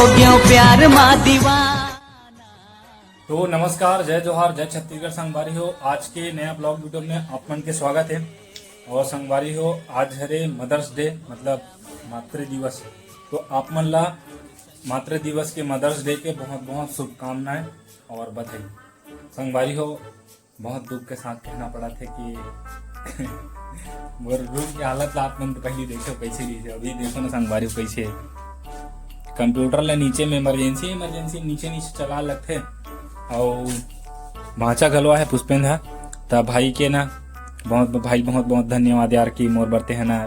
गयो प्यार मा दीवाना। तो नमस्कार, जय जोहार, जय छत्तीसगढ़ संगवारी हो। आज के नया ब्लॉग वीडियो में आप मन के स्वागत है। और संगवारी हो, आज हरे मदर्स डे, मतलब मातृ दिवस। तो आप मन ला मातृ दिवस के, मदर्स डे के बहुत बहुत शुभकामनाएं और बधाई। संगवारी हो, बहुत दुख के साथ कहना पड़ा था कि मोर रूम की हालत ला आप मन तो पहले देखो कैसे रही है। अभी देखो ना संगवारी हो कैसे कंप्यूटर ला नीचे में इमरजेंसी नीचे चला लगते और भाचा गलवा है पुष्पेंद्र। तब भाई के ना बहुत बहुत धन्यवाद यार कि मोर बरते है ना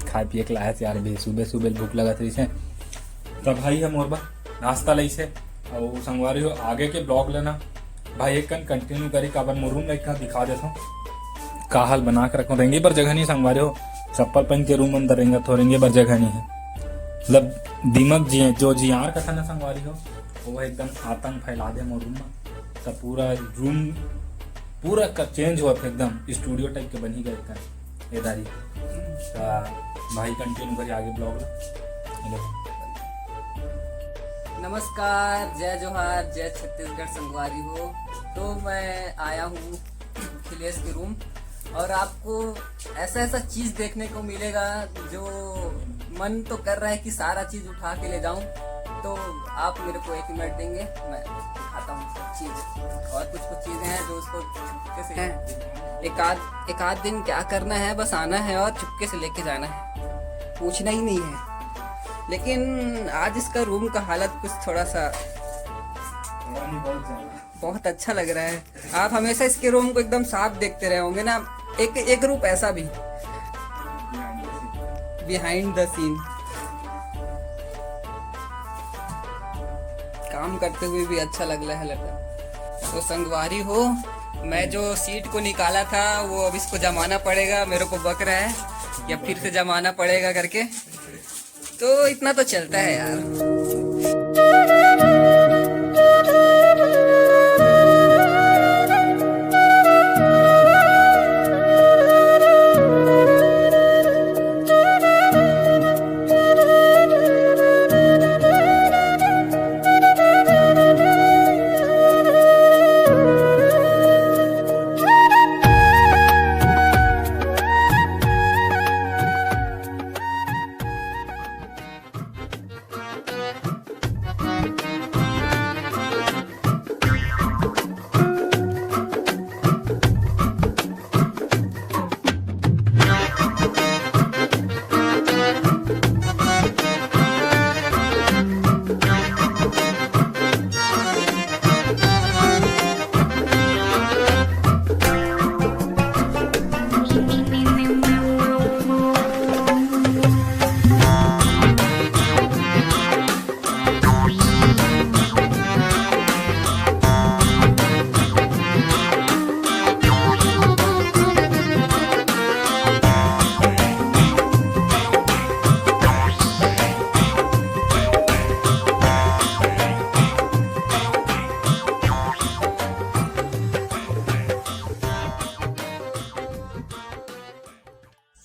खाए पिए के लाए यार। भी सुबह सुबह भूख लगा थी से तब भाई है मोर बर नाश्ता लई से। और संगवारी हो, आगे के ब्लॉग लेना भाई एक कंटिन्यू करी काबर मोर रूम लाइक दिखा देता हूँ का हाल बना के रखो। रहेंगे पर जगह नहीं संगवारी हो, चप्पल पहन के रूम अंदर रहेंगे तो रहेंगे पर जगह नहीं है। मतलब दिमाग जो जियार का था ना संगवारी हो, वो एकदम आतंक फैला दे मोर रूम में। तब पूरा रूम पूरा का चेंज हुआ था, एकदम स्टूडियो टाइप के बनी गए था ये दारी। भाई कंटिन्यू करिए आगे ब्लॉग। नमस्कार, जय जोहार, जय छत्तीसगढ़ संगवारी हो। तो मैं आया हूँ खिलेश के रूम और आपको ऐसा चीज देखने को मिलेगा जो मन तो कर रहा है कि सारा चीज उठा के ले जाऊं। तो आप मेरे को 1 मिनट देंगे, मैं दिखाता हूँ सब चीज। और कुछ चीजें हैं जो उसको चुपके से एक आध दिन क्या करना है, बस आना है और चुपके से लेके जाना है, पूछना ही नहीं है। लेकिन आज इसका रूम का हालत कुछ थोड़ा सा बहुत अच्छा लग रहा है। आप हमेशा इसके रूम को एकदम साफ देखते रहे होंगे ना। एक रूप ऐसा भी बिहाइंड द सीन काम करते हुए भी अच्छा लग रहा है लड़का। तो संगवारी हो, मैं जो सीट को निकाला था वो अब इसको जमाना पड़ेगा। मेरे को बक रहा है या फिर से जमाना पड़ेगा करके। तो इतना तो चलता है यार।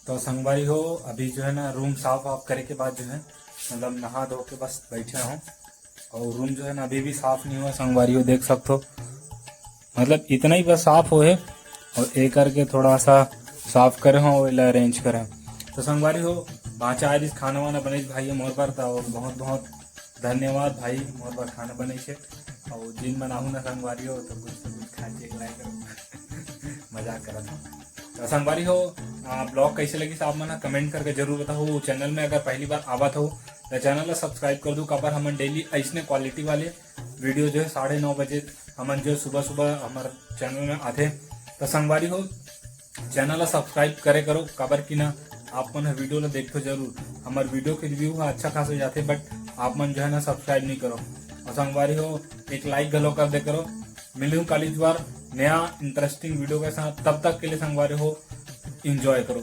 तो संगवारी हो, अभी जो है ना रूम साफ वाफ करे के बाद जो है मतलब नहा धो के बस बैठे हूँ। और रूम जो है ना अभी भी साफ नहीं हुआ संगवारी हो, देख सकते हो। मतलब इतना ही बस साफ हो है और एक करके थोड़ा सा साफ करे हो और अरेंज करे। तो संगवारी हो, बाचा आज खाना वाना बने भाई मोर पर था और बहुत बहुत धन्यवाद भाई मोर पर खाना बने से। और जिन बनाऊ ना संगवारी हो तो कुछ खा के मजाक करा था। तो संगवारी हो, ब्लॉग कैसे लगी साहब मना कमेंट करके जरूर बताओ। चैनल में अगर पहली बार आवत हो तो चैनल सब्सक्राइब कर दो। काबर हम डेली ऐसने क्वालिटी वाले वीडियो जो है 9:30 बजे हम जो सुबह सुबह हमारे चैनल में आते। तो संगवारी हो, चैनल सब्सक्राइब करे करो। काबर की ना आप मन वीडियो ला देखो जरूर। हमारे वीडियो के रिव्यू अच्छा खास हो जाते, बट आप मन जो है ना सब्सक्राइब नहीं करो। और संगवारी हो, एक लाइक गलो कर दे करो। मिलूं कल इस बार नया इंटरेस्टिंग वीडियो के साथ। तब तक के लिए संगवारी हो, एंजॉय करो।